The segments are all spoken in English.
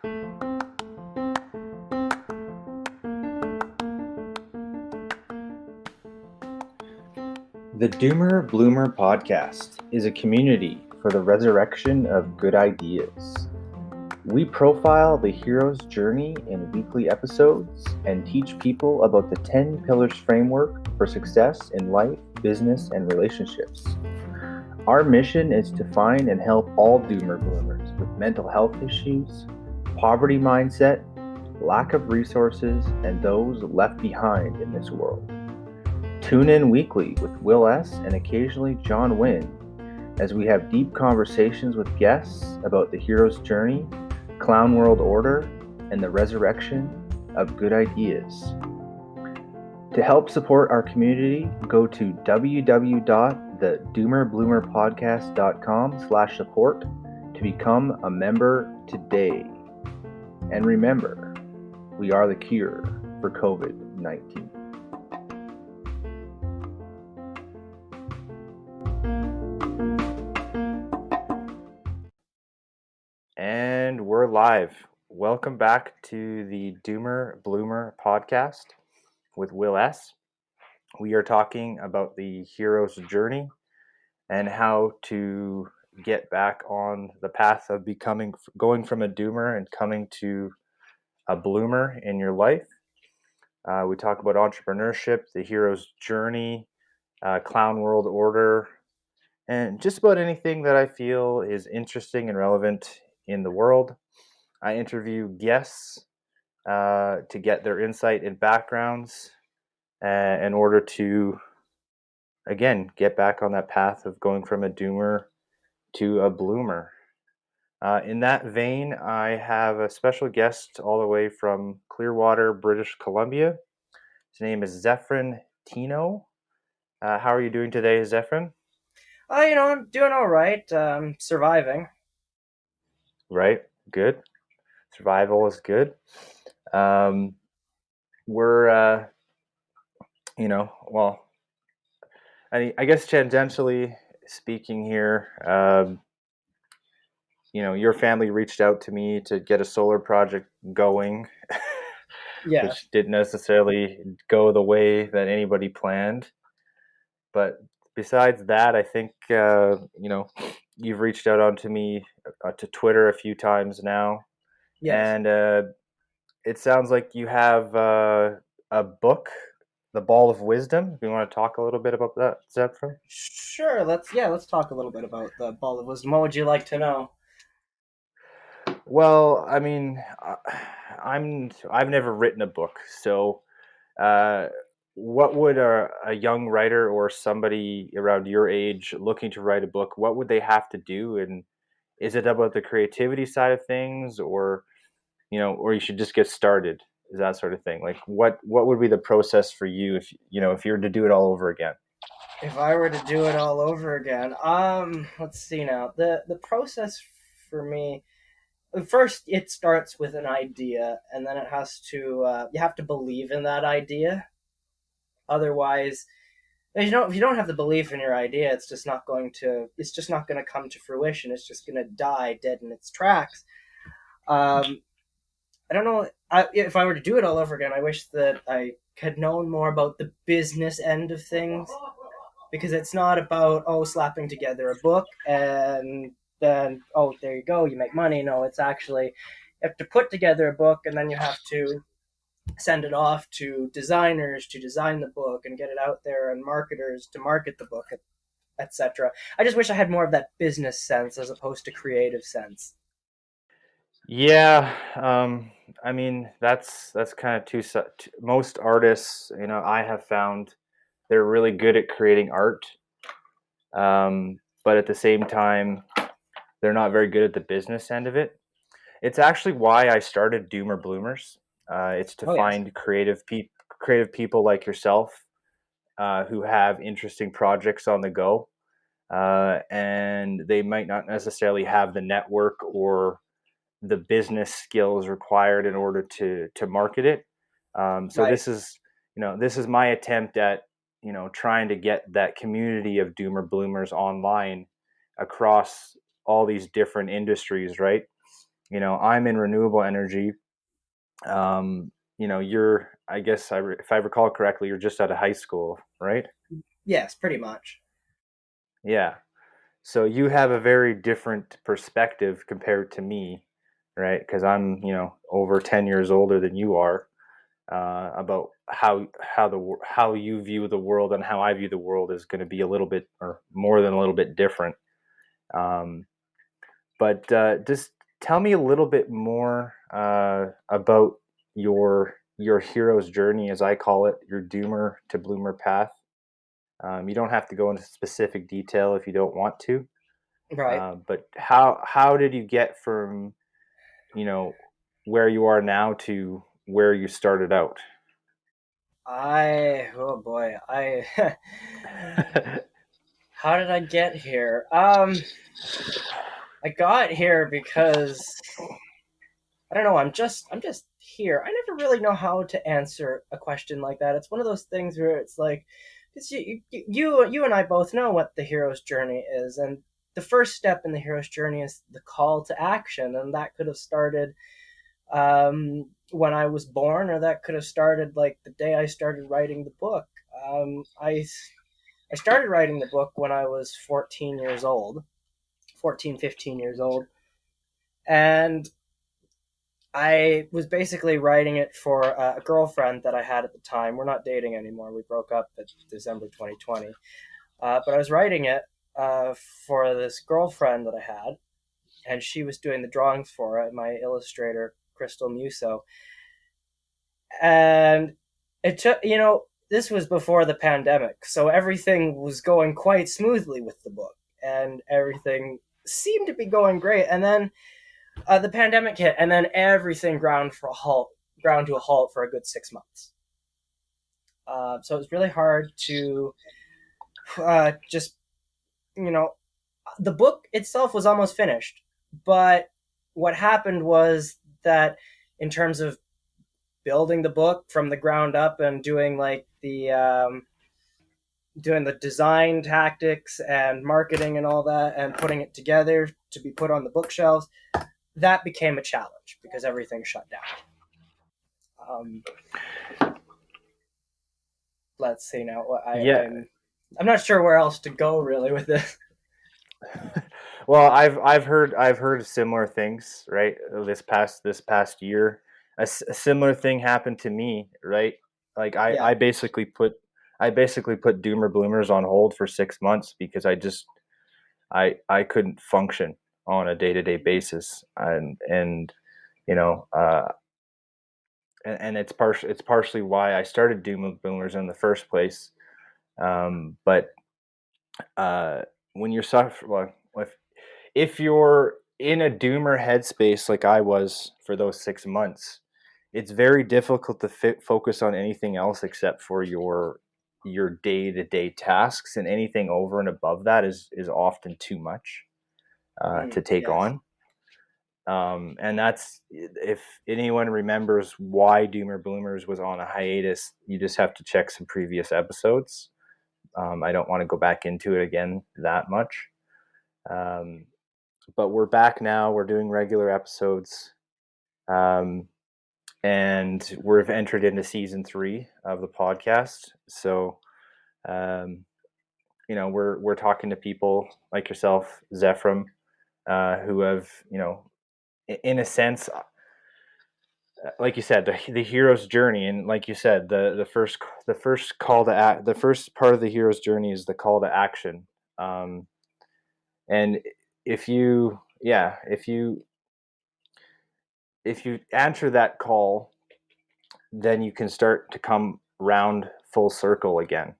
The Doomer Bloomer podcast is a community for the resurrection of good ideas. We profile the hero's journey in weekly episodes and teach people about the 10 pillars framework for success in life, business, and relationships. Our mission is to find and help all Doomer Bloomers with mental health issues, poverty mindset, lack of resources, and those left behind in this world. Tune in weekly with Will S. and occasionally John Wynn as we have deep conversations with guests about the hero's journey, clown world order, and the resurrection of good ideas. To help support our community, go to www.thedoomerbloomerpodcast.com/support to become a member today. And remember, we are the cure for COVID-19. And we're live. Welcome back to the Doomer Bloomer podcast with Will S. We are talking about the hero's journey and how to get back on the path of going from a doomer and coming to a bloomer in your life. We talk about entrepreneurship, the hero's journey, clown world order, and just about anything that I feel is interesting and relevant in the world. I interview guests to get their insight and backgrounds in order to, again, get back on that path of going from a doomer to a bloomer. In that vein, I have a special guest all the way from Clearwater, British Columbia. His name is Zephram Tino. How are you doing today, Zephram? I'm doing all right. Surviving. Right. Good. Survival is good. We're, I guess tangentially speaking here, your family reached out to me to get a solar project going, Yeah. which didn't necessarily go the way that anybody planned. But besides that, I think, you've reached out onto me to Twitter a few times now. Yes. And it sounds like you have a book, The Ball of Wisdom. Do you want to talk a little bit about that, Zephram? Sure. Let's talk a little bit about the Ball of Wisdom. What would you like to know? Well, I mean, I've never written a book, so what would a young writer or somebody around your age looking to write a book, what would they have to do? And is it about the creativity side of things, or or you should just get started? Is that sort of thing? Like, what would be the process for you if you were to do it all over again? If I were to do it all over again, let's see now. The process for me, first it starts with an idea, and then it has to you have to believe in that idea. Otherwise, if you don't have the belief in your idea, it's just not going to come to fruition. It's just going to die dead in its tracks. I don't know. If I were to do it all over again, I wish that I had known more about the business end of things, because it's not about slapping together a book and then there you go, you make money. No, it's actually you have to put together a book, and then you have to send it off to designers to design the book and get it out there, and marketers to market the book, etc. I just wish I had more of that business sense as opposed to creative sense. Yeah, I mean that's kind of most artists, I have found they're really good at creating art, but at the same time, they're not very good at the business end of it. It's actually why I started Doomer Bloomers. It's to find creative people like yourself who have interesting projects on the go, and they might not necessarily have the network or the business skills required in order to market it. So this is my attempt at trying to get that community of Doomer Bloomers online across all these different industries, right? I'm in renewable energy. You're, I guess, if I recall correctly, you're just out of high school, right? Yes, pretty much. Yeah. So you have a very different perspective compared to me, right? Because I'm, over 10 years older than you are, about how you view the world and how I view the world is going to be a little bit or more than a little bit different. Um, but just tell me a little bit more about your hero's journey, as I call it, your doomer to bloomer path. You don't have to go into specific detail if you don't want to, Right. but how did you get from you know where you are now to where you started out? Oh boy, how did I get here? I got here because I don't know. I'm just here. I never really know how to answer a question like that. It's one of those things where it's like, because you and I both know what the hero's journey is, and the first step in the hero's journey is the call to action, and that could have started when I was born, or that could have started like the day I started writing the book. I started writing the book when I was 14 years old, 14, 15 years old, and I was basically writing it for a girlfriend that I had at the time. We're not dating anymore. We broke up in December 2020. But I was writing it for this girlfriend that I had, and she was doing the drawings for it, my illustrator, Crystal Muso. And it took, this was before the pandemic, so everything was going quite smoothly with the book, and everything seemed to be going great. And then the pandemic hit, and then everything ground to a halt for a good 6 months. So it was really hard to just, you know, the book itself was almost finished, but what happened was that in terms of building the book from the ground up and doing like doing the design tactics and marketing and all that and putting it together to be put on the bookshelves, that became a challenge because everything shut down. Um, let's see now. Yeah. I'm not sure where else to go really with this. Well, I've heard similar things, right? This past year, a similar thing happened to me, right? Like Yeah. I basically put Doomer Bloomers on hold for 6 months because I couldn't function on a day to day basis, and you know, and it's partially why I started Doomer Bloomers in the first place. But when you're suffering, well, if you're in a doomer headspace like I was for those 6 months, it's very difficult to focus on anything else except for your day to day tasks, and anything over and above that is often too much to take Yes. on. And that's, if anyone remembers why Doomer Bloomers was on a hiatus, you just have to check some previous episodes. I don't want to go back into it again that much. Um, but we're back now. We're doing regular episodes, um, and we've entered into season 3 of the podcast. So, um, we're talking to people like yourself, Zephram, who have, in a sense, like you said, the hero's journey, and like you said, the first call to act, the first part of the hero's journey is the call to action. Um, and if you, yeah, if you answer that call, then you can start to come round full circle again.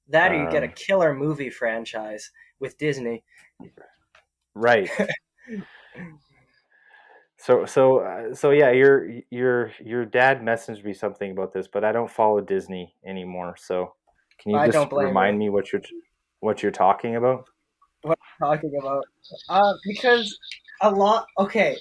That or you get a Um, killer movie franchise with Disney. right. So yeah, your dad messaged me something about this, but I don't follow Disney anymore. So can you I just don't blame you. remind me what you're talking about? What I'm talking about? Because a lot. Okay,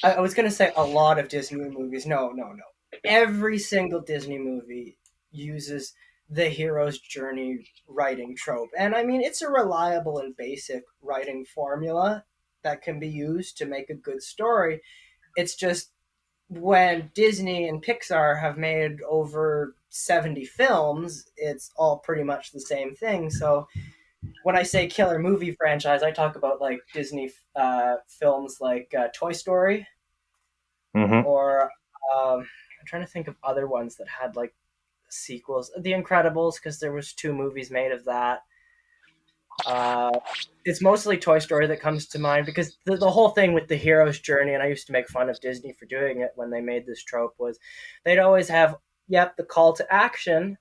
I was gonna say a lot of Disney movies. No, no, no. Every single Disney movie uses the hero's journey writing trope, and I mean it's a reliable and basic writing formula that can be used to make a good story. It's just when Disney and Pixar have made over 70 films, it's all pretty much the same thing. So when I say killer movie franchise, I talk about like Disney films like Toy Story, Mm-hmm. or I'm trying to think of other ones that had like sequels. The Incredibles, because there was 2 movies made of that. Uh, it's mostly Toy Story that comes to mind because the whole thing with the hero's journey, and I used to make fun of Disney for doing it when they made this trope, was they'd always have, yep, the call to action.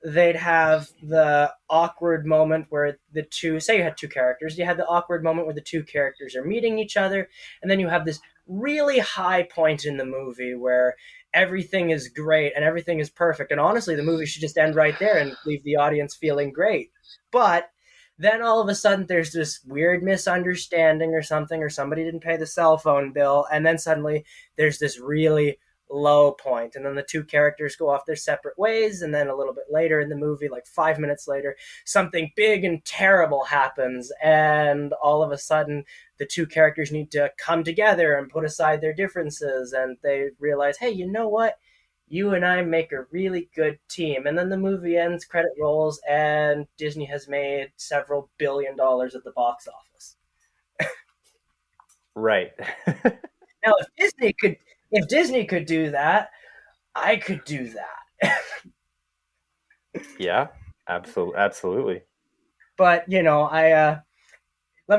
They'd have the awkward moment where the two, say you had 2 characters, you had the awkward moment where the 2 characters are meeting each other, and then you have this really high point in the movie where everything is great and everything is perfect. And honestly, the movie should just end right there and leave the audience feeling great. But then all of a sudden there's this weird misunderstanding or something, or somebody didn't pay the cell phone bill, and then suddenly there's this really low point, and then the 2 characters go off their separate ways, and then a little bit later in the movie, like 5 minutes later, something big and terrible happens, and all of a sudden the 2 characters need to come together and put aside their differences, and they realize, hey, you know what, you and I make a really good team. And then the movie ends, credit rolls, and Disney has made several $billion at the box office. Right. Now, if Disney could do that, I could do that. Yeah, absolutely. But let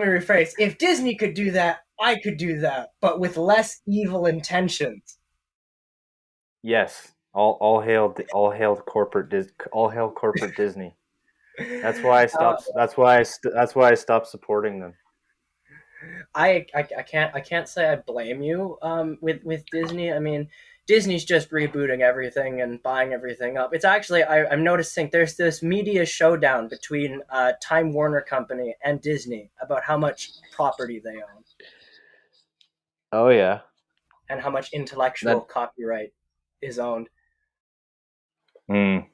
me rephrase: if Disney could do that, I could do that, but with less evil intentions. Yes. All hail corporate Disney. That's why I Uh, stopped. That's why I stopped supporting them. I can't say I blame you with Disney. I mean, Disney's just rebooting everything and buying everything up. It's actually I'm noticing there's this media showdown between Time Warner Company and Disney about how much property they own Oh yeah. and how much intellectual That. copyright is owned. Mm,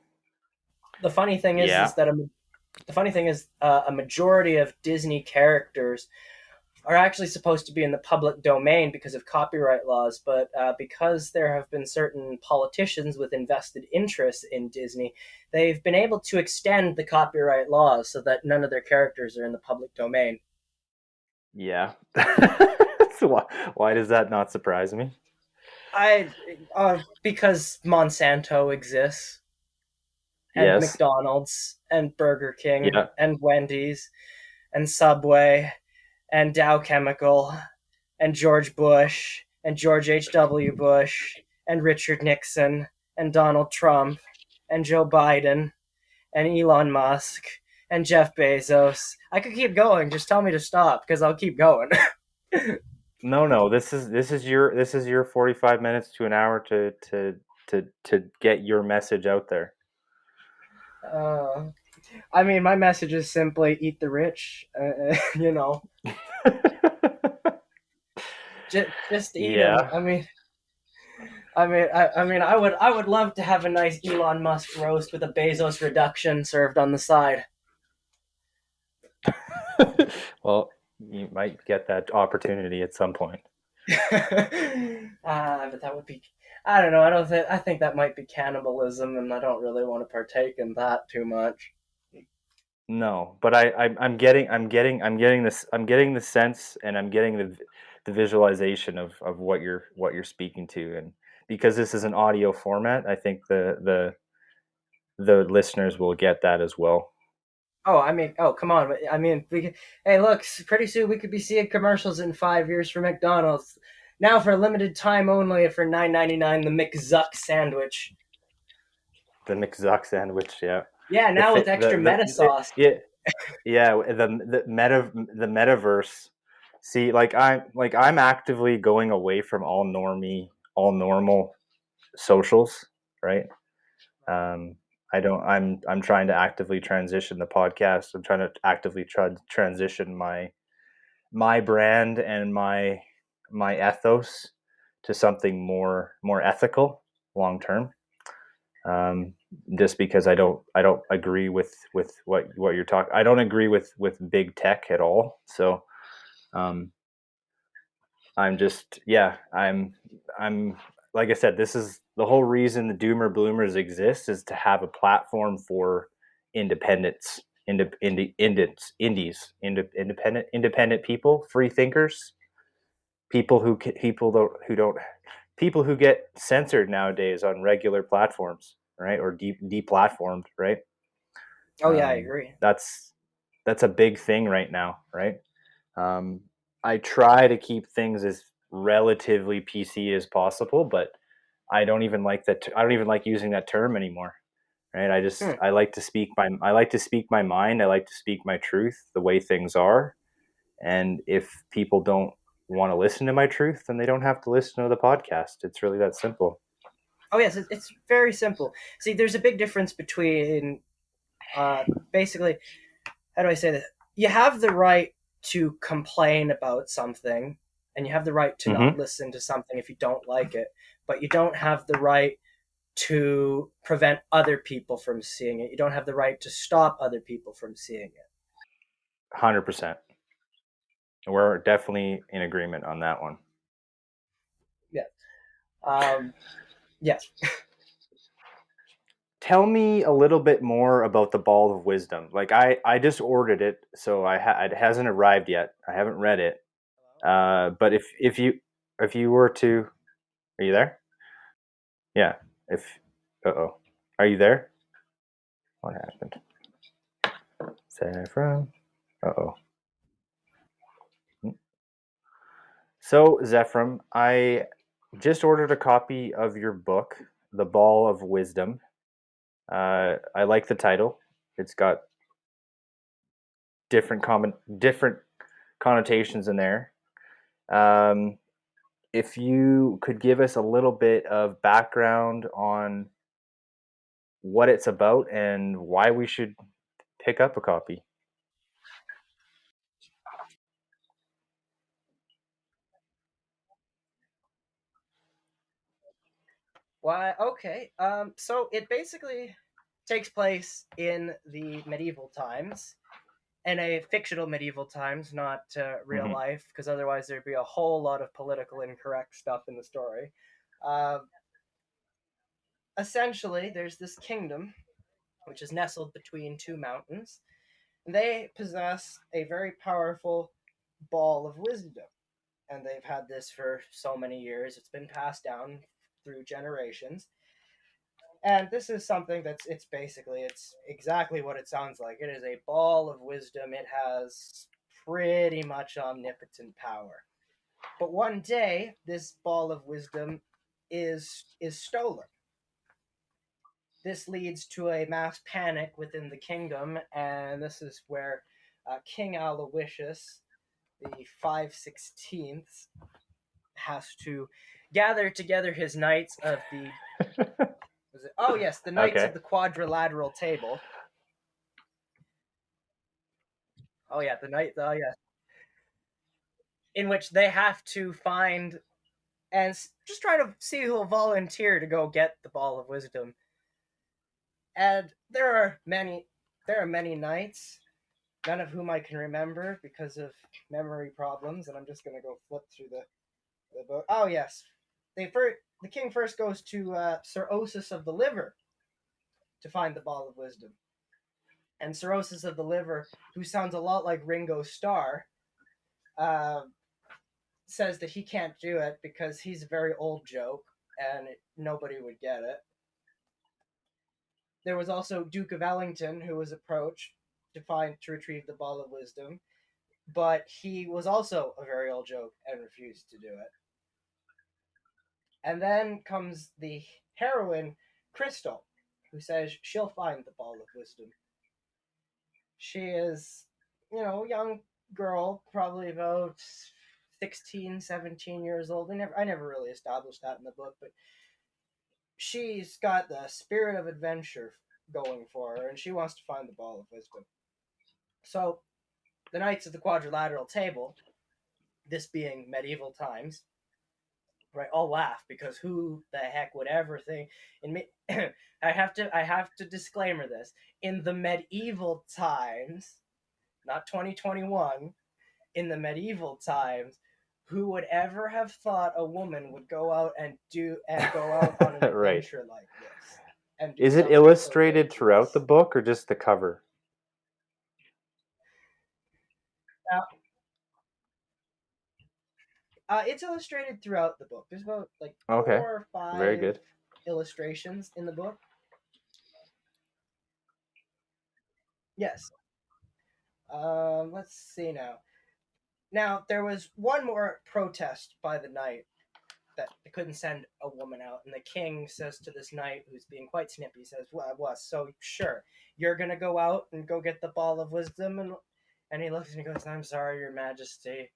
The funny thing is yeah. that a majority of Disney characters are actually supposed to be in the public domain because of copyright laws, but because there have been certain politicians with invested interests in Disney, they've been able to extend the copyright laws so that none of their characters are in the public domain. Yeah. So why does that not surprise me? I Because Monsanto exists, and Yes. McDonald's, and Burger King, Yeah. and Wendy's, and Subway, and Dow Chemical, and George Bush, and George H.W. Bush, and Richard Nixon, and Donald Trump, and Joe Biden, and Elon Musk, and Jeff Bezos. I could keep going. Just tell me to stop because I'll keep going. No. This is your 45 minutes to an hour to get your message out there. uh, I mean, my message is simply eat the rich. Just eat them. Yeah. I mean, I would love to have a nice Elon Musk roast with a Bezos reduction served on the side. Well, you might get that opportunity at some point. But that would be, I don't know. I think that might be cannibalism, and I don't really want to partake in that too much. No, but I'm getting the sense, and I'm getting the visualization of what you're speaking to, and because this is an audio format, I think the listeners will get that as well. Oh, I mean, oh, come on. I mean, hey, look, pretty soon we could be seeing commercials in 5 years for McDonald's. Now, for a limited time only, for $9.99, the McZuck sandwich. The McZuck sandwich, yeah. Yeah, The now with fit extra meta sauce. yeah, yeah, the metaverse. See, like I'm actively going away from all normal socials, right? Um, I don't. I'm trying to actively transition the podcast. I'm trying to actively transition my brand and my ethos to something more ethical long term. Um, just because I don't agree with what you're talking. I don't agree with big tech at all. So I'm just, yeah, I'm like I said, this is the whole reason the Doomer Bloomers exist, is to have a platform for independence, independent people, free thinkers, people who get censored nowadays on regular platforms, right? Or deplatformed, right? Oh yeah, I agree. That's a big thing right now, right? Um, I try to keep things as relatively PC as possible, but I don't even like that. I don't even like using that term anymore. Right? Hmm. I like to speak my mind. I like to speak my truth, the way things are. And if people don't want to listen to my truth, then they don't have to listen to the podcast. It's really that simple. Oh yes, it's very simple. See, there's a big difference between basically, how do I say this? You have the right to complain about something, and you have the right to not Mm-hmm. listen to something if you don't like it, but you don't have the right to prevent other people from seeing it. You don't have the right to stop other people from seeing it. 100%. We're definitely in agreement on that one. Yeah. Um, yes. Tell me a little bit more about the Ball of Wisdom. Like I just ordered it, so it hasn't arrived yet. I haven't read it. But if you were to, are you there? Yeah. If oh, are you there? What happened? Zephram. Oh. So Zephram, I just ordered a copy of your book, The Ball of Wisdom. I like the title. It's got different connotations in there. Um, if you could give us a little bit of background on what it's about and why we should pick up a copy. Why? Okay. So it basically takes place in the medieval times, in a fictional medieval times, not real Mm-hmm. life, because otherwise there'd be a whole lot of political incorrect stuff in the story. Uh, Essentially, there's this kingdom which is nestled between two mountains. They possess a very powerful ball of wisdom, and they've had this for so many years. It's been passed down through generations. And this is something it's exactly what it sounds like. It is a ball of wisdom. It has pretty much omnipotent power. But one day, this ball of wisdom is stolen. This leads to a mass panic within the kingdom, and this is where King Aloysius, the 516th, has to gather together his knights of the oh yes, the knights of Okay. the quadrilateral table. Oh yeah, the knight. Oh yeah, in which they have to find and just try to see who will volunteer to go get the ball of wisdom. And there are many knights, none of whom I can remember because of memory problems. And I'm just gonna go flip through the book. Oh yes, the king first goes to Cirrhosis of the liver to find the ball of wisdom. And Cirrhosis of the liver, who sounds a lot like Ringo Starr, uh, says that he can't do it because he's a very old joke and nobody would get it. There was also Duke of Ellington, who was approached to retrieve the ball of wisdom, but he was also a very old joke and refused to do it. And then comes the heroine, Crystal, who says she'll find the ball of wisdom. She is, a young girl, probably about 16, 17 years old. I never really established that in the book, but she's got the spirit of adventure going for her, and she wants to find the ball of wisdom. So, the Knights of the Quadrilateral Table, this being medieval times, right? I'll laugh because who the heck would ever think? In me, I have to disclaimer this. In the medieval times, not 2021, in the medieval times, who would ever have thought a woman would go out on an Right. adventure like this and do Is it something so illustrated throughout the dangerous? book or just the cover? Now, it's illustrated throughout the book. There's about like Okay. 4 or Very 5 good. illustrations in the book. Yes. Let's see now. Now there was one more protest by the knight that they couldn't send a woman out, and the king says to this knight, who's being quite snippy, says, "Well, so sure, you're gonna go out and go get the ball of wisdom," and he looks and he goes, "I'm sorry, Your Majesty,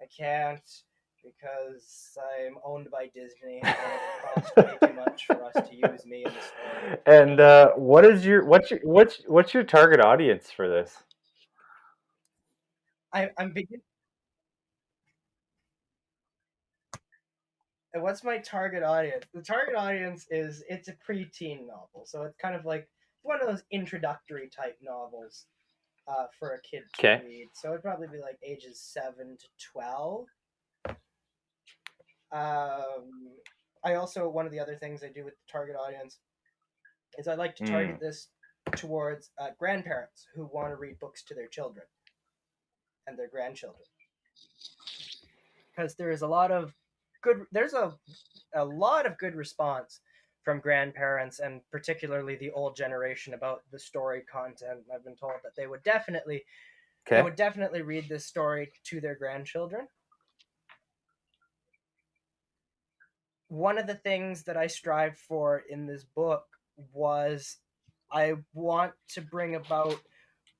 I can't because I'm owned by Disney, and it costs way too much for us to use me in the story." And what's your target audience for this? I'm beginning. And what's my target audience? The target audience is it's a preteen novel, so it's kind of like one of those introductory type novels for a kid to Okay. read. So it'd probably be like ages 7 to 12. I also one of the other things I do with the target audience is I like to target this towards grandparents who want to read books to their children and their grandchildren, because there is a lot of good. There's a lot of good response from grandparents and particularly the old generation about the story content. I've been told that they would definitely read this story to their grandchildren. One of the things that I strive for in this book was I want to bring about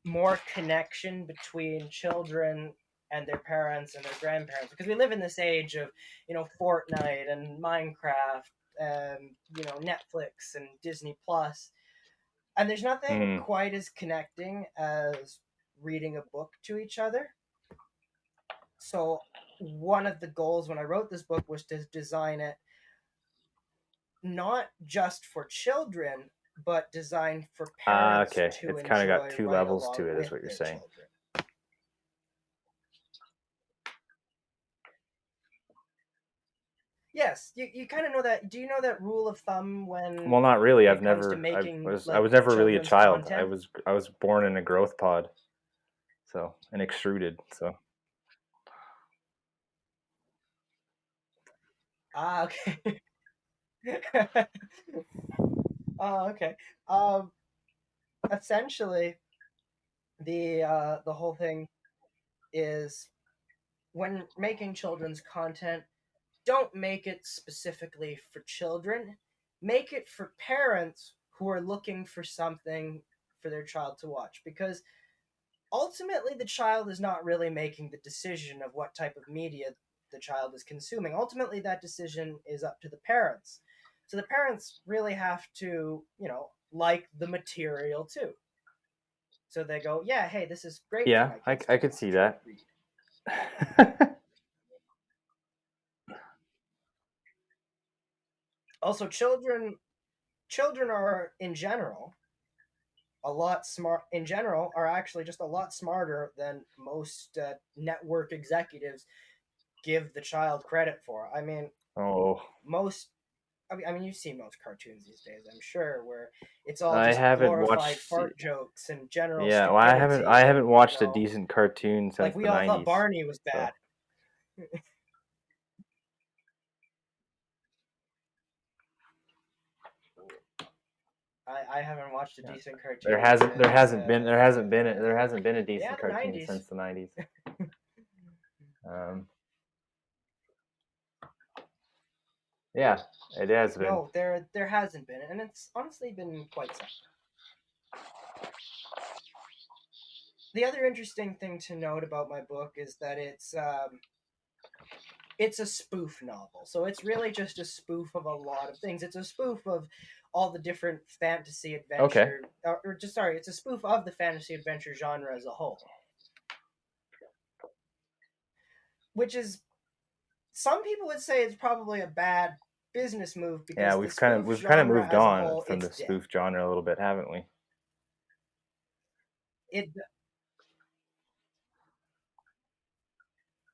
more connection between children and their parents and their grandparents, because we live in this age of Fortnite and Minecraft and Netflix and Disney Plus, and there's nothing quite as connecting as reading a book to each other. So one of the goals when I wrote this book was to design it not just for children, but designed for parents Okay. to It's kind of got enjoy two right levels along to it, is with what you're their saying. children. Yes, you kind of know that. Do you know that rule of thumb when Well, not really. it comes to I making was like never really a children's child. content? I was born in a growth pod, so and extruded. So Ah, okay. Oh, okay. Um, Essentially, the whole thing is when making children's content, don't make it specifically for children. Make it for parents who are looking for something for their child to watch, because ultimately the child is not really making the decision of what type of media the child is consuming. Ultimately that decision is up to the parents. So the parents really have to, like the material too. So they go, yeah, hey, this is great for yeah, my kids I to could see watch and that. read. Also, children are in general a lot smart in general are actually just a lot smarter than most network executives give the child credit for. I mean, Oh, most. I mean, you've seen most cartoons these days, I'm sure, where it's all I just haven't glorified watched. fart jokes and general Yeah, well, I stupidity, haven't and watched a decent cartoon like since we the all thought '90s. Barney was So bad. I haven't watched a yeah, decent cartoon since there hasn't been a yeah, decent the cartoon 90s. since the '90s. Um, yeah, it has been. No, there hasn't been, and it's honestly been quite sad. The other interesting thing to note about my book is that it's a spoof novel, so it's really just a spoof of a lot of things. It's a spoof of all the different fantasy Okay. adventure, or just sorry, it's a spoof of the fantasy adventure genre as a whole, which is some people would say it's probably a bad business move Yeah, because the spoof we've kind of genre moved as a on whole, from it's the dead. spoof genre a little bit, haven't we? It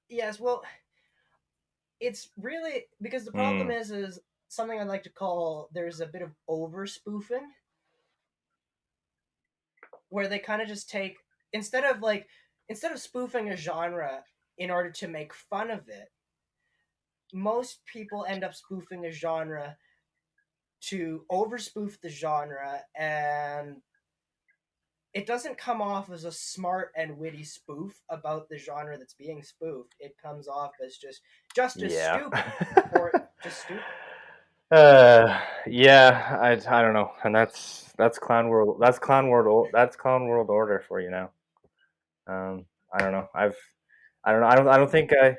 Yes, well, it's really because the problem Mm. is something I'd like to call there's a bit of over spoofing where they kind of just take instead of like instead of spoofing a genre in order to make fun of it, most people end up spoofing a genre to over spoof the genre, and it doesn't come off as a smart and witty spoof about the genre that's being spoofed. It comes off as just as Yeah. stupid or just stupid. Yeah, I don't know, and that's clown world. That's clown world order for you now. I don't know. I don't know. I don't think I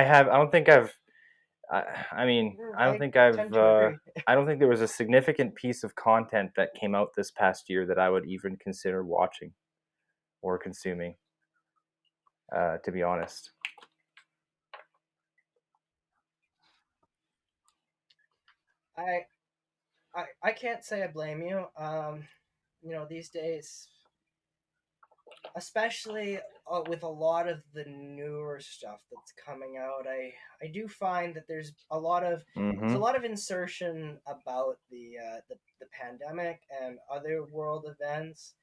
have. I don't think I've. I mean, I don't I think I've. tend to agree. I don't think there was a significant piece of content that came out this past year that I would even consider watching or consuming. To be honest. I I can't say I blame you. These days, especially with a lot of the newer stuff that's coming out, I do find that there's a Mm-hmm. lot of insertion about the pandemic and other world events,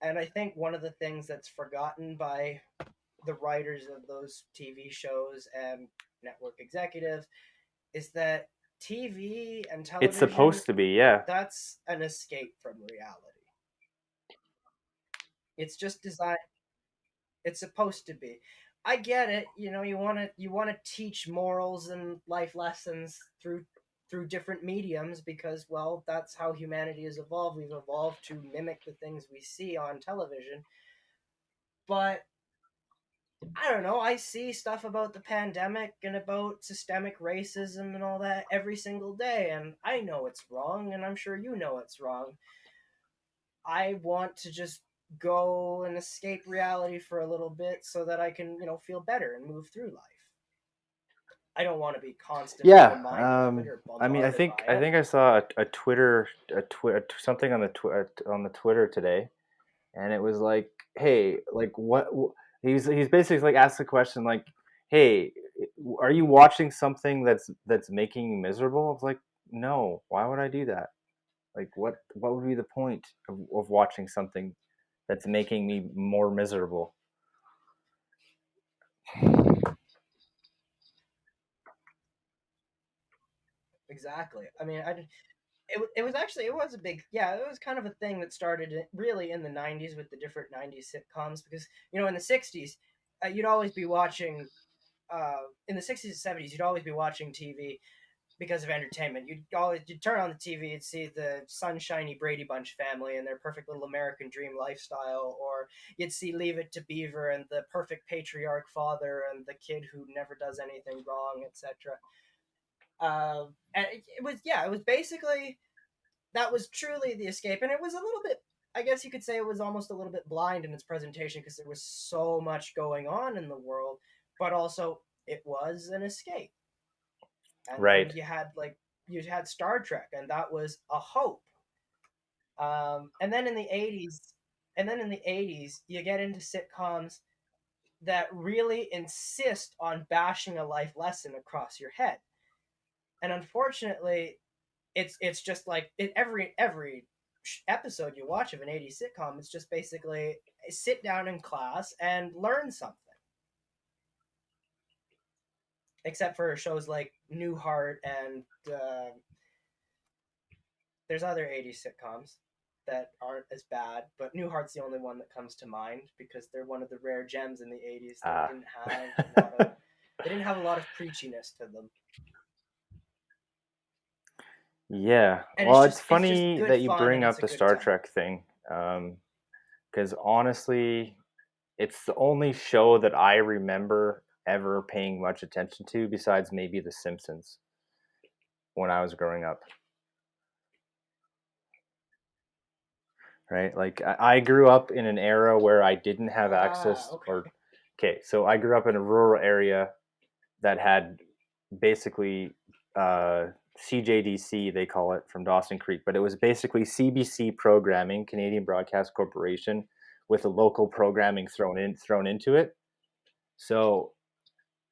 and I think one of the things that's forgotten by the writers of those TV shows and network executives is that TV and It's television, supposed to be, yeah. that's an escape from reality. It's just designed. It's supposed to be. I get it. You want to teach morals and life lessons through different mediums because well, that's how humanity has evolved. We've evolved to mimic the things we see on television. But I don't know. I see stuff about the pandemic and about systemic racism and all that every single day, and I know it's wrong, and I'm sure you know it's wrong. I want to just go and escape reality for a little bit so that I can, feel better and move through life. I don't want to be constantly Yeah. reminded of it or I mean, bombarded by I it. think I saw a Twitter something on on the Twitter today, and it was like, hey, like he's basically like asked the question like, hey, are you watching something that's making you miserable? I was like, no, why would I do that? Like, what would be the point of watching something that's making me more miserable? Exactly. I mean, it was actually it was a big yeah it was kind of a thing that started really in the 90s with the different 90s sitcoms because in the 60s you'd always be watching in the 60s and 70s you'd always be watching TV because of entertainment. You'd turn on the TV and see the sunshiny Brady Bunch family and their perfect little American dream lifestyle, or you'd see Leave It to Beaver and the perfect patriarch father and the kid who never does anything wrong, etc. And it was basically that was truly the escape, and it was a little bit. I guess you could say it was almost a little bit blind in its presentation because there was so much going on in the world, but also it was an escape. And then Right. you had Star Trek, and that was a hope. And then in the '80s, you get into sitcoms that really insist on bashing a life lesson across your head. And unfortunately, it's just like every episode you watch of an '80s sitcom, it's just basically sit down in class and learn something. Except for shows like Newhart and there's other '80s sitcoms that aren't as bad, but Newhart's the only one that comes to mind because they're one of the rare gems in the '80s that Ah. didn't have a lot of they didn't have a lot of preachiness to them, Yeah. and Well, it's it's just funny good that you fun bring and it's up a the good Star time. Trek thing, because honestly, it's the only show that I remember ever paying much attention to, besides maybe The Simpsons when I was growing up. Right? Like I grew up in an era where I didn't have access, or Okay. okay, so I grew up in a rural area that had basically CJDC, they call it, from Dawson Creek, but it was basically CBC programming, Canadian Broadcast Corporation, with the local programming thrown into it. So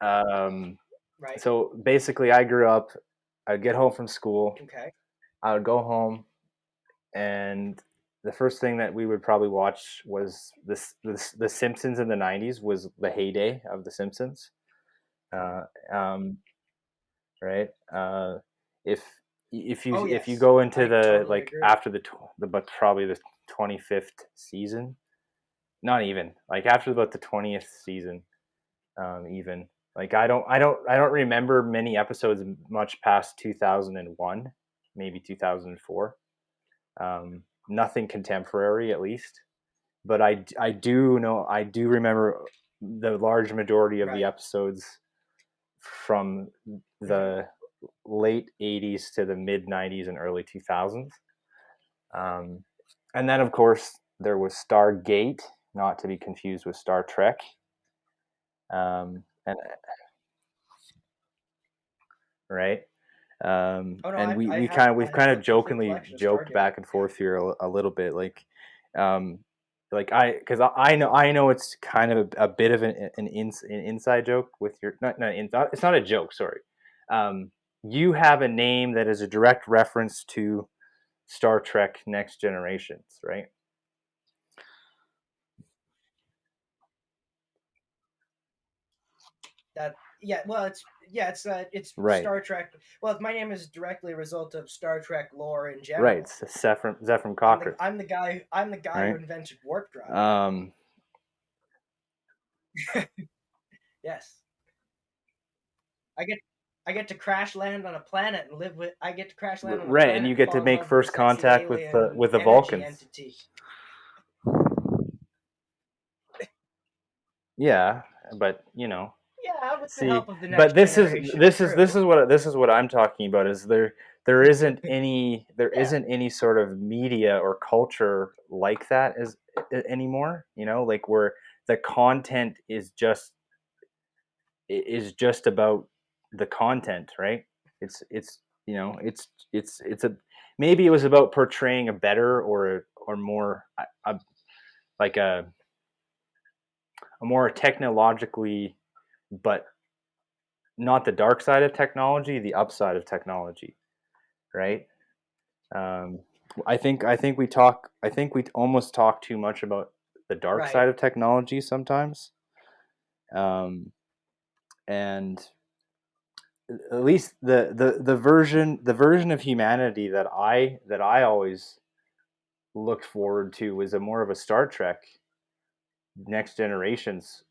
Um, Right. so basically, I grew up. I'd get home from school. Okay. I would go home, and the first thing that we would probably watch was the Simpsons in the '90s. Was the heyday of the Simpsons. Uh, um, right? If Oh if you yes, go into I the totally like agree. after the but probably the 25th season, not even like after about the 20th season, even like I don't remember many episodes much past 2001, maybe 2004. Nothing contemporary at least, but I do remember the large majority of the Right. episodes from Hmm. the late 80s to the mid 90s and early 2000s. Um, and then, of course, there was Stargate, not to be confused with Star Trek. And right, Oh no, and we I we have kind of we've I have kind of a complete jokingly collection of joked Stargate. back and forth here a little bit, um, like because I know it's kind of a bit of an inside joke with your not it's not a joke, sorry. You have a name that is a direct reference to Star Trek Next Generations, right? That yeah, well, it's Right, Star Trek. Well, my name is directly a result of Star Trek lore in right. general. It's Zephram Cochrane, I'm the guy who right? invented warp drive. Um, Yes, I get I get to crash land on a planet and live with. I get to crash land on a right, and planet you and get to fall in make love with a first sexy contact with alien the energy Vulcans. entity. Yeah, but Yeah, with the see, help of the but next generation crew. this is what I'm talking about. Is there Yeah, isn't any sort of media or culture like that as anymore. Like where the content is just about the content, right? It's it's a maybe it was about portraying a better or more like a more technologically, but not the dark side of technology, the upside of technology, right? Um, I think we almost talk too much about the dark right. side of technology sometimes, um, and at least the version of humanity that I always looked forward to was a more of a Star Trek Next Generation's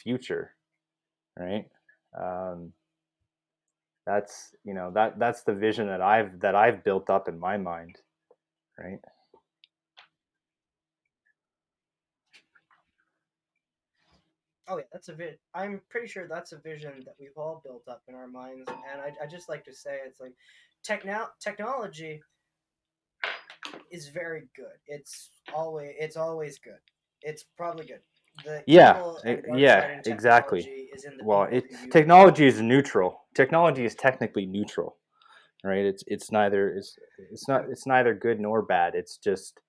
future, right? Um, that's the vision that I've built up in my mind, right? Oh yeah, that's a vid. I'm pretty sure that's a vision that we've all built up in our minds, and I just like to say it's like, technology is very good. It's always good. It's probably good. The Yeah, evil and dark yeah, side in exactly. technology is in the Well, people who use it. technology is neutral. Technology is technically neutral, right? It's neither good nor bad. It's just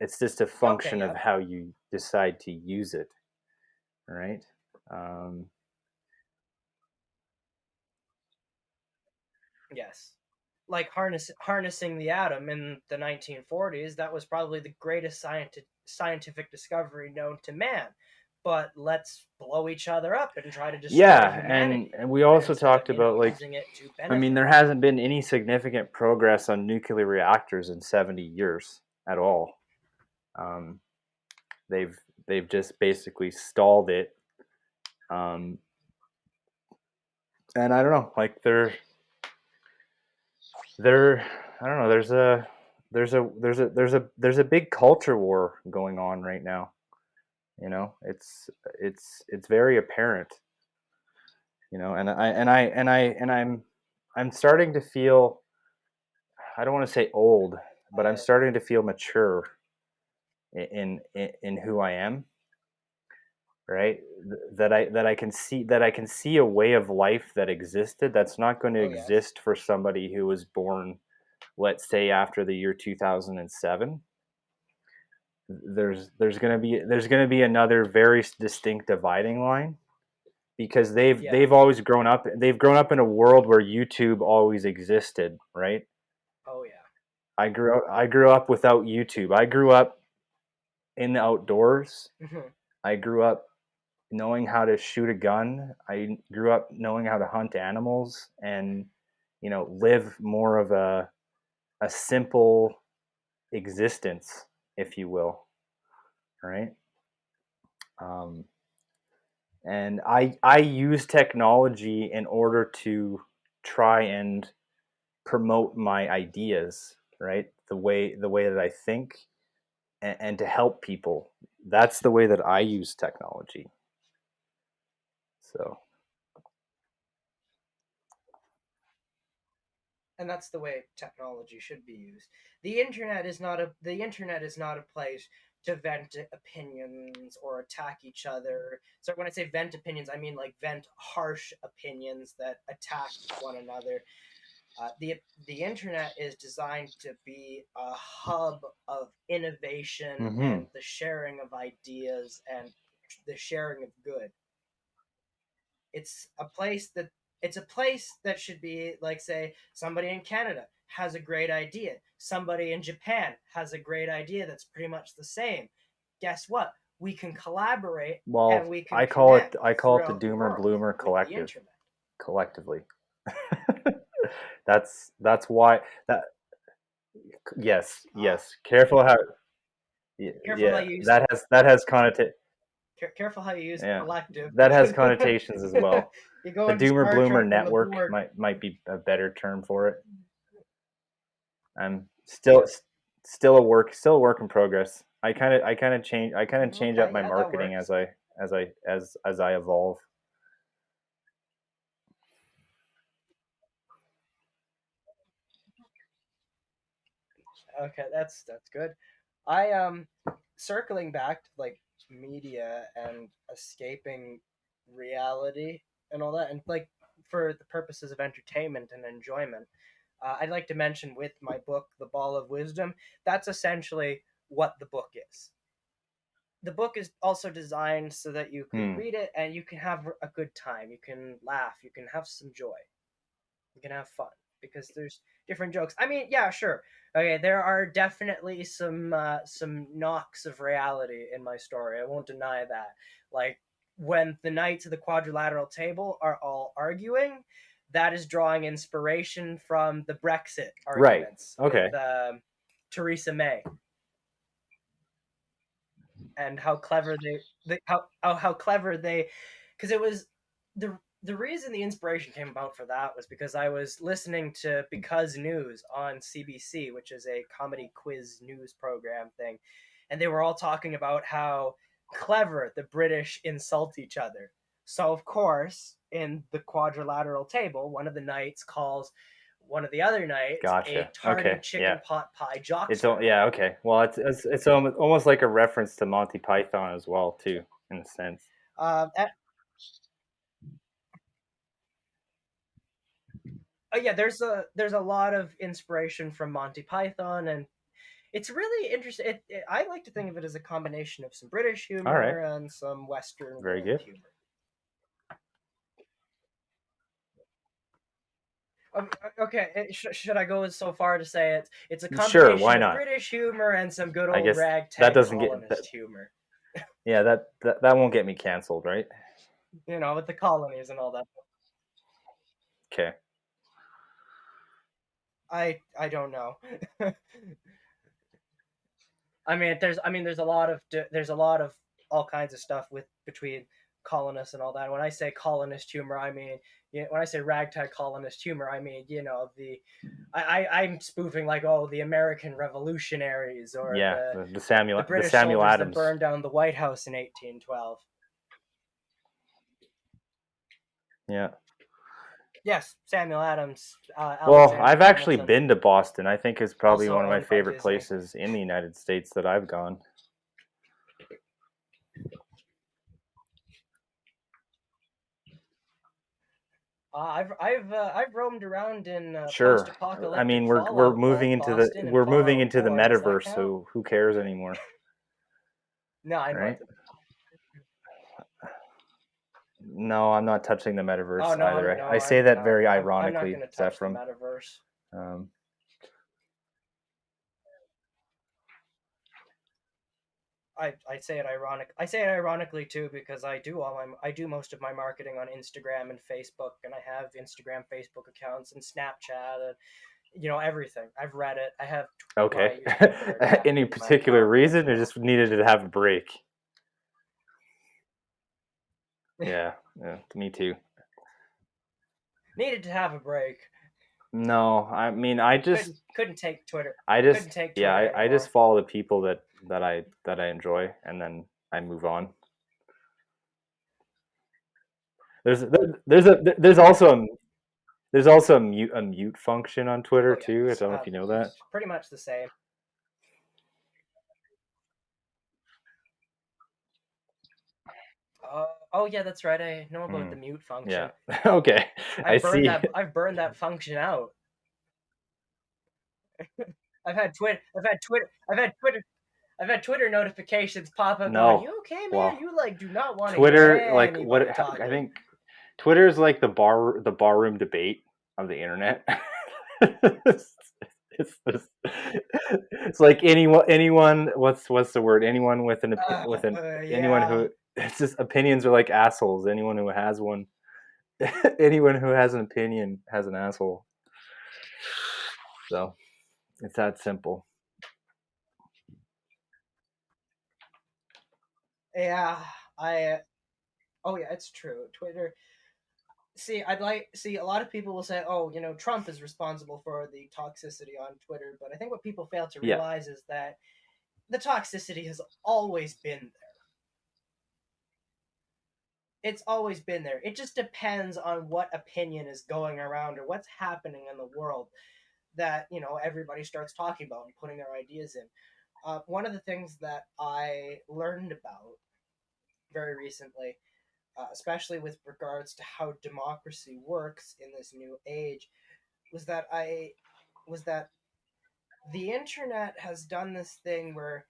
a Okay, function of yep, how you decide to use it, right? Um, yes. Like harnessing the atom in the 1940s, that was probably the greatest scientific discovery known to man. But let's blow each other up and try to destroy yeah, and humanity we also instead of talked about like using it to I mean, benefit. there hasn't been any significant progress on nuclear reactors in 70 years at all. Um, they've they've just basically stalled it. Um, and I don't know, like they're I don't know. There's a big culture war going on right now. It's very apparent. And I'm starting to feel I don't want to say old, but I'm Uh, starting to feel mature in who I am, right? That I can see a way of life that existed that's not going to oh yes. exist for somebody who was born, let's say, after the year 2007. There's going to be another very distinct dividing line, because Yeah. they've always grown up. They've grown up in a world where YouTube always existed, right? Oh yeah. I grew up without YouTube. I grew up in the outdoors. Mhm. I grew up knowing how to shoot a gun. I grew up knowing how to hunt animals and, live more of a simple existence, if you will, right? Um, and I use technology in order to try and promote my ideas, right? The way that I think, and to help people. That's the way that I use technology. So And that's the way technology should be used. The internet is not a place to vent opinions or attack each other. So when I say vent opinions, I mean like vent harsh opinions that attack one another. The internet is designed to be a hub of innovation mm-hmm. and the sharing of ideas and the sharing of good. It's a place that should be like, say, somebody in Canada has a great idea, somebody in Japan has a great idea that's pretty much the same. Guess what? We can collaborate and Well, we can I connect call it the throughout the Doomer world Bloomer with the collective, internet. collectively. That's why that yes, Ah, yes. Careful how careful how yeah, you use that has connota careful how you use yeah. collective. That has connotations as well. You're The going to Doomer Star Bloomer Trek on the network board. might be a better term for it. I'm still a work in progress. I kind of change up Okay, my yeah, that marketing works. as I evolve. Okay, that's good. I circling back to like media and escaping reality and all that, and like for the purposes of entertainment and enjoyment, I'd like to mention with my book, The Ball of Wisdom, that's essentially what the book is. The book is also designed so that you can Hmm. read it and you can have a good time. You can laugh. You can have some joy. You can have fun because there's different jokes. I mean, yeah, sure. Okay, there are definitely some knocks of reality in my story. I won't deny that. Like when the knights of the quadrilateral table are all arguing, that is drawing inspiration from the Brexit Right. arguments with Okay. Theresa May and how clever how clever they, because it was the reason the inspiration came about for that was because I was listening to Because News on CBC, which is a comedy quiz news program thing, and they were all talking about how clever the British insult each other. So of course, in the quadrilateral table, one of the knights calls one of the other knights a Gotcha. tardy Okay. Yeah. chicken pot pie It's jockster. all yeah. Okay. Well, it's almost like a reference to Monty Python as well, too, in a sense. Uh, yeah, there's a lot of inspiration from Monty Python, and it's really interesting. I like to think of it as a combination of some British All right. humor and some Western Very world good. humor. Okay, should I go so far to say it's a Sure. combination Why of not? British humor and some good I old guess that ragtag doesn't get that. colonist humor? Yeah. That won't get me canceled, right? With the colonies and all that. Okay. I don't know. There's a lot of all kinds of stuff with between colonists and all that. When I say colonist humor, I mean, when I say ragtag colonist humor, I mean, I'm spoofing like, oh, the American revolutionaries or Yeah. the The British Samuel soldiers that Adams. burned down the White House in 1812. Yeah. Yes, Samuel Adams, Well, Alexander I've actually Hamilton, been to Boston. I think it's probably also one of my owned by favorite Disney. places in the United States that I've gone. I've roamed around in Sure. I post-apocalyptic mean, we're Fallout, moving both into the Boston and we're moving Fallout into the 4. Does that metaverse, count? so who cares anymore, No, I know right? it's No, I'm not touching the metaverse Oh no, either. no, I say that very I'm not ironically, going to touch the Zephram. metaverse. I say it ironic. I say it ironically too because I do most of my marketing on Instagram and Facebook, and I have Instagram, Facebook accounts, and Snapchat, and everything. I've read it. I have. Well, I Okay. used to have Twitter. I Any deactivated my particular account, but reason, or just needed to have a break? Yeah, me too. needed to have a break. No, I mean, I just, Couldn't take Twitter. I Couldn't just, take yeah, Twitter I just anymore. follow the people that I enjoy, and then I move on. There's there's also a mute function on Twitter Oh yeah, too. I don't know if you know that. it's pretty much the same. Oh yeah, that's right. I know about the mute Yeah. function. Okay. I I've burned see. that. I've burned that function out. I've had Twitter. I've had Twitter. I've had Twitter. I've had Twitter notifications pop up going, No. "You okay, man? Well, You do not want to hear Twitter, like what anybody I talking." think Twitter is like the barroom debate of the internet. It's like anyone what's the word, anyone with anyone Yeah. who, it's just, opinions are like assholes. Anyone who has one, anyone who has an opinion has an asshole. So it's that simple. Yeah. I. Oh yeah, it's true. Twitter. See. A lot of people will say, "Oh, Trump is responsible for the toxicity on Twitter," but I think what people fail to Yeah. realize is that the toxicity has always been there. It's always been there. It just depends on what opinion is going around or what's happening in the world that everybody starts talking about and putting their ideas in. One of the things that I learned about very recently, especially with regards to how democracy works in this new age, was that I was that the internet has done this thing where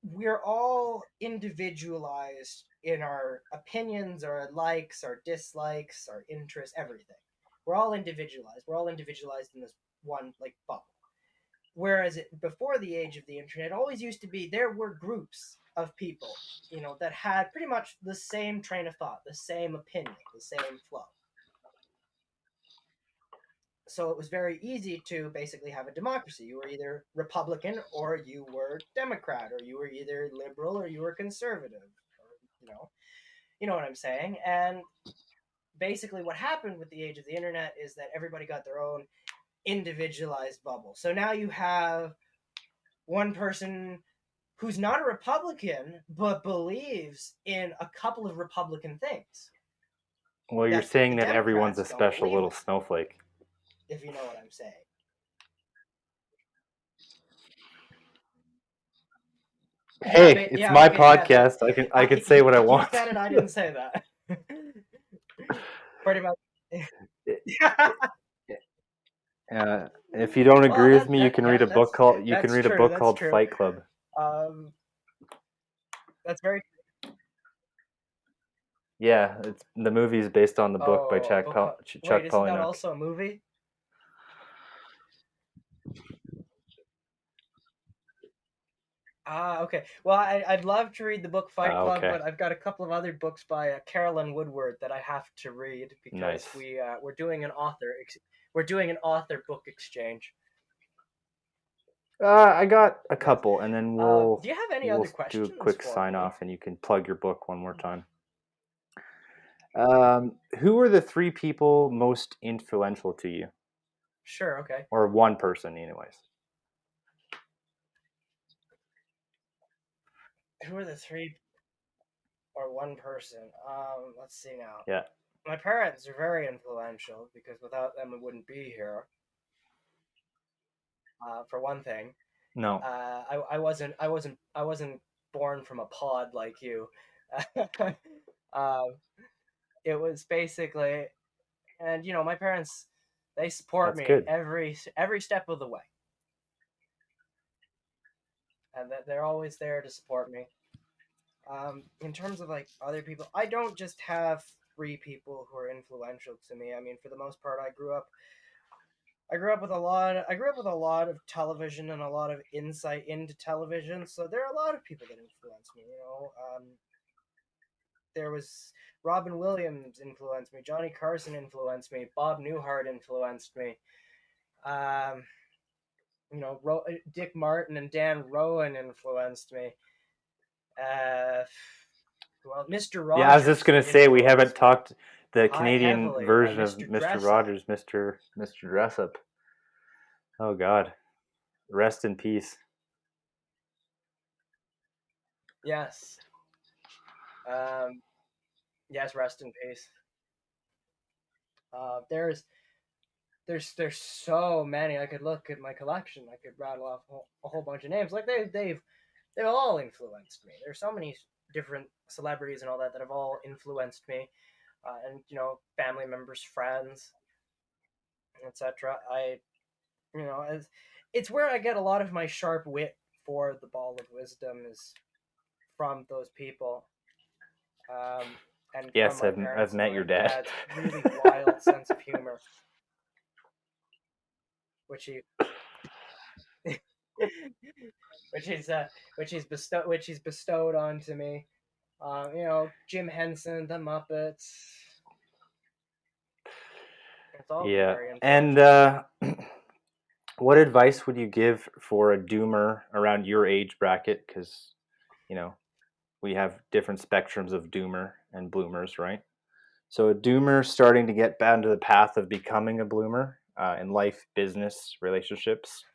we're all individualized in our opinions, our likes, our dislikes, our interests, everything. We're all individualized. We're all individualized in this one bubble. Whereas before the age of the internet, it always used to be there were groups of people, that had pretty much the same train of thought, the same opinion, the same flow. So it was very easy to basically have a democracy. You were either Republican or you were Democrat, or you were either liberal or you were conservative, or you know what I'm saying. And basically, what happened with the age of the internet is that everybody got their own individualized bubble. So now you have one person who's not a Republican but believes in a couple of Republican things Well, you're that the saying that everyone's Democrats a don't special believe little in, snowflake. if you know what I'm saying. Yeah, Hey, it's yeah, my okay, yeah. podcast. I can say what I He want. said it. I didn't say that. Pretty much. If you don't Well, agree with me, you can read yeah, a book that's true. That's called true. Fight Club. Um, that's very. Yeah, the movie is based on the book by Oh, a book. Wait, Chuck isn't that Palahniuk. also a movie? Ah, okay. Well, I'd love to read the book Fight Club, Okay, but I've got a couple of other books by Carolyn Woodward that I have to read because nice. we're doing an author book exchange. I got a Yes. couple, and then Do you have any we'll other do a questions quick for sign me? off, and you can plug your book one more time. Who are the three people most influential to you, Sure. Okay. or one person, anyways? Who are the three or one person? Let's see now. Yeah. My parents are very influential because without them, I wouldn't be here. For one thing, No. I wasn't born from a pod like you. um, it was basically, and my parents, they support That's me good. every step of the way, and that they're always there to support me. In terms of like other people, I don't just have three people who are influential to me. I mean, for the most part, I grew up with a lot. I grew up with a lot of television and a lot of insight into television. So there are a lot of people that influence me. There was Robin Williams influenced me. Johnny Carson influenced me. Bob Newhart influenced me. Um, Dick Martin and Dan Rowan influenced me. Well, Mr. Yeah, I was just Rogers gonna say we haven't influenced me. talked the I Canadian heavily. version of Mr. Mr. Dressup. Rogers, Mr. Dressup. Oh God, rest in peace. Yes. Um, yes, rest in peace. There's so many. I could look at my collection. I could rattle off a whole bunch of names. Like they've all influenced me. There's so many different celebrities and all that have all influenced me, and family members, friends, etc. It's where I get a lot of my sharp wit for the ball of wisdom is from those people, and from Yes, my I've parents. met My your dad. dad's really wild sense of humor, which he which is which he's bestowed onto me. Jim Henson, the Muppets. It's all been Yeah, very and influential. what advice would you give for a doomer around your age bracket? Because you know we have different spectrums of doomer and bloomers, right? So a doomer starting to get back into the path of becoming a bloomer in life, business, relationships.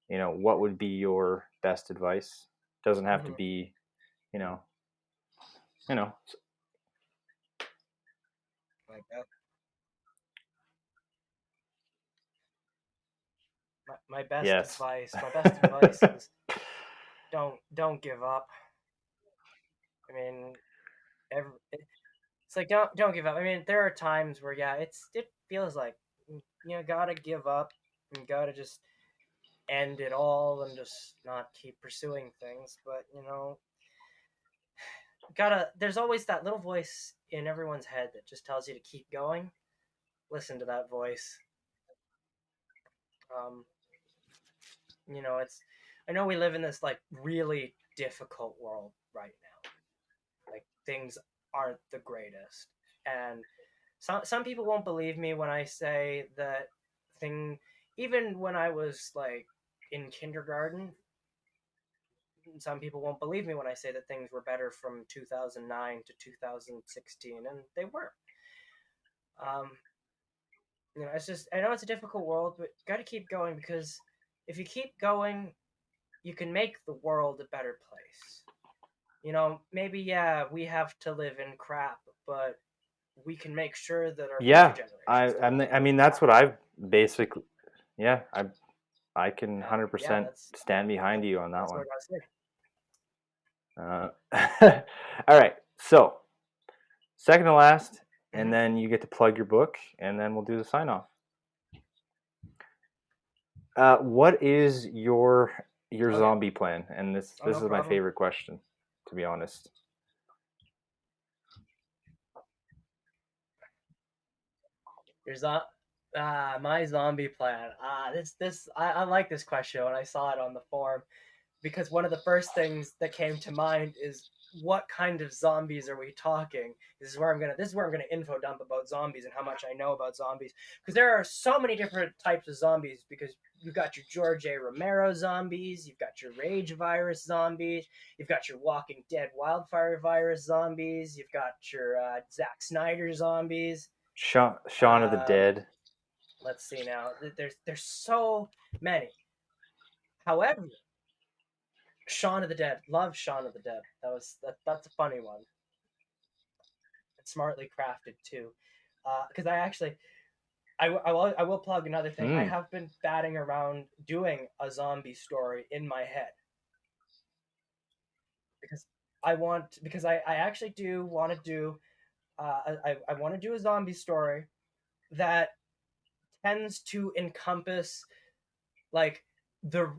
What would be your best advice? Doesn't have to Mhm. be, you know, you know. Like that. My best Yes. advice. My best advice is don't give up. I mean, it's like don't give up. I mean, there are times where it feels like gotta give up and gotta just end it all and just not keep pursuing things. But gotta there's always that little voice in everyone's head that just tells you to keep going. Listen to that voice. Um, it's I know we live in this like really difficult world right now. Like things aren't the greatest, and some people won't believe me when I say that thing. Even when I was like in kindergarten, some people won't believe me when I say that things were better from 2009 to 2016, and they were. Um, it's just I know it's a difficult world, but got to keep going because if you keep going, you can make the world a better place. Maybe we have to live in crap, but we can make sure that our future Yeah, generations don't live I in mean that's crap. what I've basically. Yeah, I can And yeah, 100% stand behind you on that that's what one. I say. All right, so second to last, and Mm-hmm. then you get to plug your book, and then we'll do the sign off. What is your Oh yeah. zombie plan? And this Oh, this no is my problem. favorite question, to be honest. There's my zombie plan. I like this question when I saw it on the forum because one of the first things that came to mind is what kind of zombies are we talking? This is where I'm gonna info dump about zombies and how much I know about zombies because there are so many different types of zombies because you've got your George A. Romero zombies, you've got your Rage virus zombies, you've got your Walking Dead wildfire virus zombies, you've got your Zack Snyder zombies. Shaun of the Um, Dead. let's see now. There's so many. However, Shaun of the Dead. Love Shaun of the Dead. That's a funny one. It's smartly crafted too. Because I will plug another thing. I Mm. have been batting around doing a zombie story in my head because I actually do want to do I want to do a zombie story that tends to encompass like the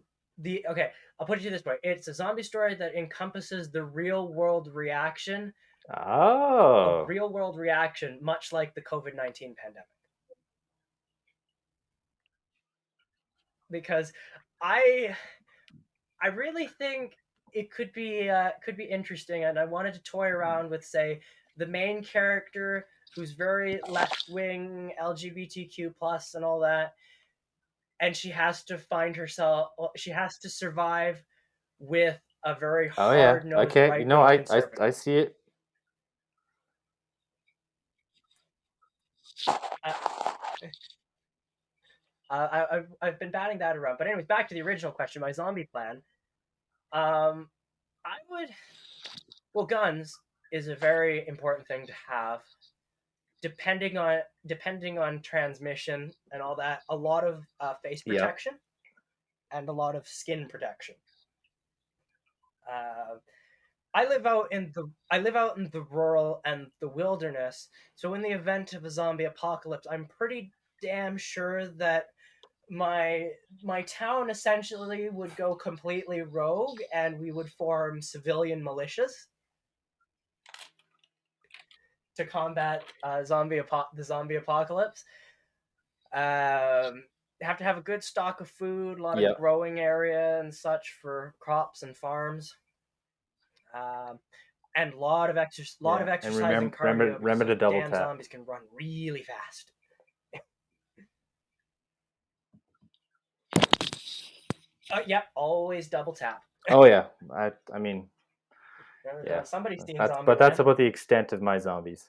Okay, I'll put it to you this way: it's a zombie story that encompasses the real world reaction, Oh. much like the COVID-19 pandemic. Because I I really think it could be interesting, and I wanted to toy around with, say, the main character who's very left wing, LGBTQ plus, and all that, and she has to find herself. She has to survive with a very Oh yeah. hard nosed Okay. right wing conservative. I see it. Uh, I've been batting that around, but anyways, back to the original question. My zombie plan. Um, I would. Well, guns is a very important thing to have. Depending on transmission and all that, a lot of face Yep. protection and a lot of skin protection. Uh, I live out in the rural and the wilderness, so in the event of a zombie apocalypse, I'm pretty damn sure that my town essentially would go completely rogue, and we would form civilian militias to combat the zombie apocalypse. Have to have a good stock of food, a lot of Yep. growing area and such for crops and farms, um, and lot Yeah. of And exercise and cardio because remember to those double damn tap. zombies can run really fast. Yep, always double tap. Oh yeah. I mean, yeah. Somebody's seen That's Zombieland. about the extent of my zombies.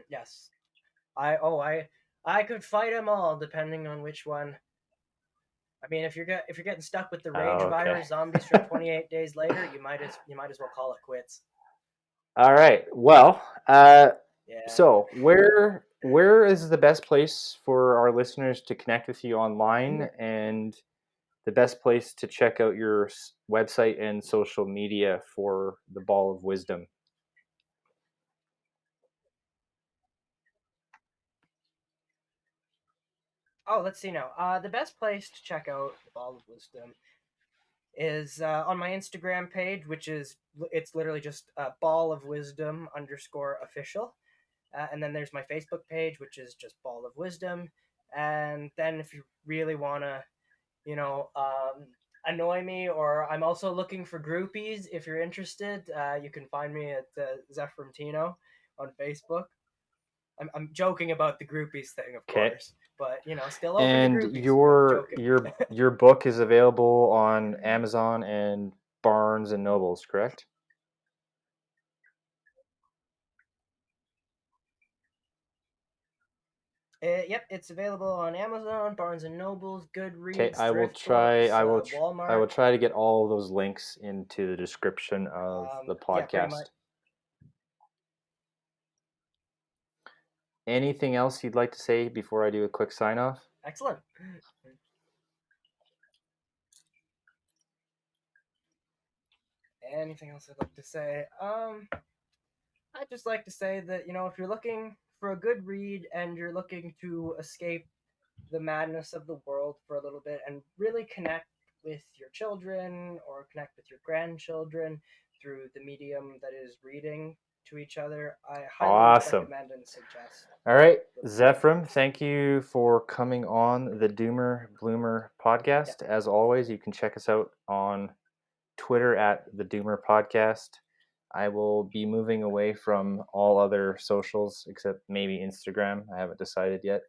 Yes, I could fight them all depending on which one. I mean, if you're getting stuck with the rage Okay. virus zombies from 28 days later, you might as well call it quits. All right. Well, Yeah. so where is the best place for our listeners to connect with you online, and the best place to check out your website and social media for the Ball of Wisdom? Oh, let's see now. The best place to check out the Ball of Wisdom is on my Instagram page, which is it's literally just Ball of Wisdom underscore official, and then there's my Facebook page, which is just Ball of Wisdom, and then if you really wanna, you know, annoy me, or I'm also looking for groupies. If you're interested, you can find me at Zephram Tino on Facebook. I'm joking about the groupies thing, of Okay. course, but still open to And groupies. No, I'm joking. your book is available on Amazon and Barnes and Nobles, correct? Yep, it's available on Amazon, Barnes and Nobles, Okay, Goodreads, Thrift Books, I will Walmart. try to get all of those links into the description of the Yeah, pretty much. podcast. Anything else you'd like to say before I do a quick sign off? Excellent. Anything else I'd like to say? I'd just like to say that if you're looking for a good read and you're looking to escape the madness of the world for a little bit and really connect with your children or connect with your grandchildren through the medium that is reading to each other, I highly Awesome. recommend and suggest. All right, Zephram, thank you for coming on the Doomer Bloomer podcast. Yeah. As always, you can check us out on Twitter at the Doomer Podcast. I will be moving away from all other socials except maybe Instagram. I haven't decided yet.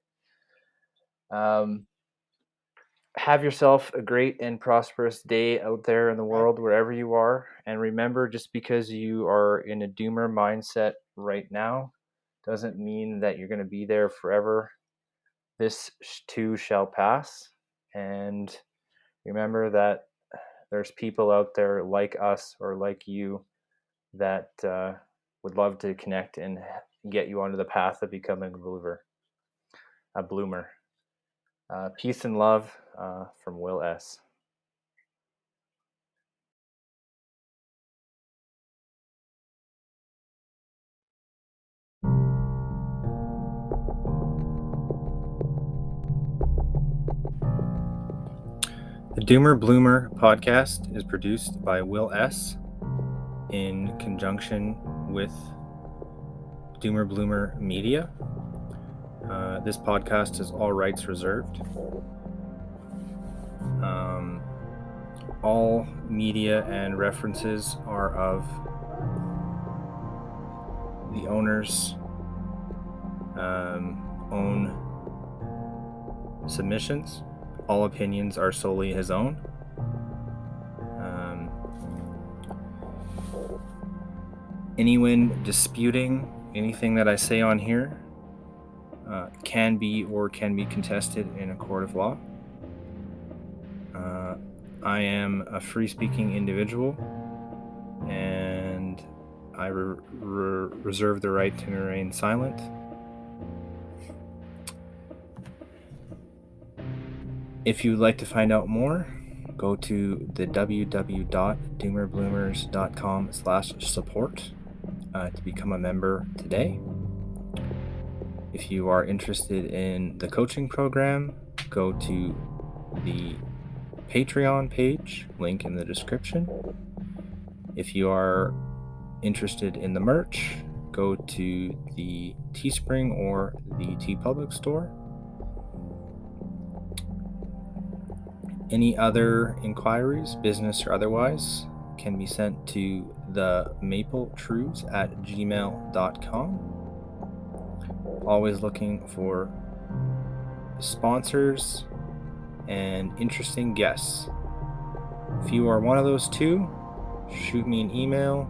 Have yourself a great and prosperous day out there in the world, wherever you are. And remember, just because you are in a doomer mindset right now doesn't mean that you're going to be there forever. This too shall pass. And remember that there's people out there like us or like you that would love to connect and get you onto the path of becoming a bloomer. Peace and love from Will S. The Doomer Bloomer podcast is produced by Will S. in conjunction with Doomer Bloomer Media. This podcast is all rights reserved. All media and references are of the owner's own submissions. All opinions are solely his own. Anyone disputing anything that I say on here can be contested in a court of law. I am a free-speaking individual, and I reserve the right to remain silent. If you'd like to find out more, go to the www.doomerbloomers.com/support to become a member today. If you are interested in the coaching program, go to the Patreon page, link in the description. If you are interested in the merch, go to the Teespring or the TeePublic store. Any other inquiries, business or otherwise, can be sent to the mapletrues@gmail.com. Always looking for sponsors and interesting guests. If you are one of those two, shoot me an email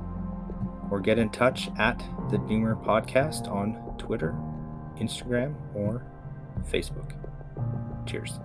or get in touch at the Doomer Podcast on Twitter, Instagram, or Facebook. Cheers.